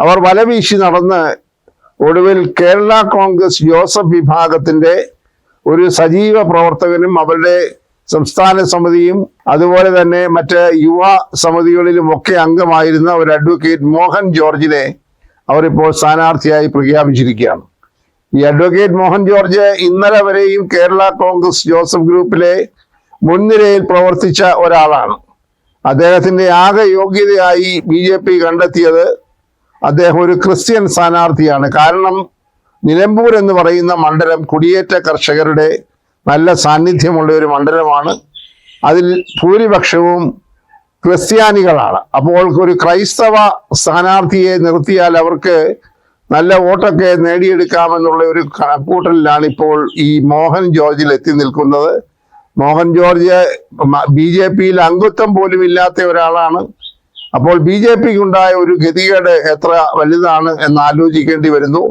അവർ വലവീശി നടന്ന് ഒടുവിൽ കേരള കോൺഗ്രസ് ജോസഫ് വിഭാഗത്തിന്റെ ഒരു സജീവ പ്രവർത്തകനും അവരുടെ സംസ്ഥാന സമിതിയും അതുപോലെ തന്നെ മറ്റ് യുവ സമിതികളിലും ഒക്കെ അംഗമായിരുന്ന ഒരു അഡ്വക്കേറ്റ് മോഹൻ ജോർജിനെ അവരിപ്പോൾ സ്ഥാനാർത്ഥിയായി പ്രഖ്യാപിച്ചിരിക്കുകയാണ്. ഈ അഡ്വക്കേറ്റ് മോഹൻ ജോർജ് ഇന്നലെ വരെയും കേരള കോൺഗ്രസ് ജോസഫ് ഗ്രൂപ്പിലെ മുൻനിരയിൽ പ്രവർത്തിച്ച ഒരാളാണ്. അദ്ദേഹത്തിന്റെ ആകെ യോഗ്യതയായി BJP കണ്ടെത്തിയത് അദ്ദേഹം ഒരു ക്രിസ്ത്യൻ സ്ഥാനാർത്ഥിയാണ്. കാരണം നിലമ്പൂർ എന്ന് പറയുന്ന മണ്ഡലം കുടിയേറ്റ കർഷകരുടെ നല്ല സാന്നിധ്യമുള്ള ഒരു മണ്ഡലമാണ്. അതിൽ ഭൂരിപക്ഷവും ക്രിസ്ത്യാനികളാണ്. അപ്പോൾ ഒരു ക്രൈസ്തവ സ്ഥാനാർത്ഥിയെ നിർത്തിയാൽ അവർക്ക് നല്ല വോട്ടൊക്കെ നേടിയെടുക്കാമെന്നുള്ള ഒരു കണക്കൂട്ടലിലാണ് ഇപ്പോൾ ഈ മോഹൻ ജോർജിൽ എത്തി നിൽക്കുന്നത്. മോഹൻ ജോർജ് BJPയിൽ അംഗത്വം പോലും ഇല്ലാത്ത ഒരാളാണ്. അപ്പോൾ BJPക്ക് ഉണ്ടായ ഒരു ഗതികേട് എത്ര വലുതാണ് എന്ന് ആലോചിക്കേണ്ടി വരുന്നു.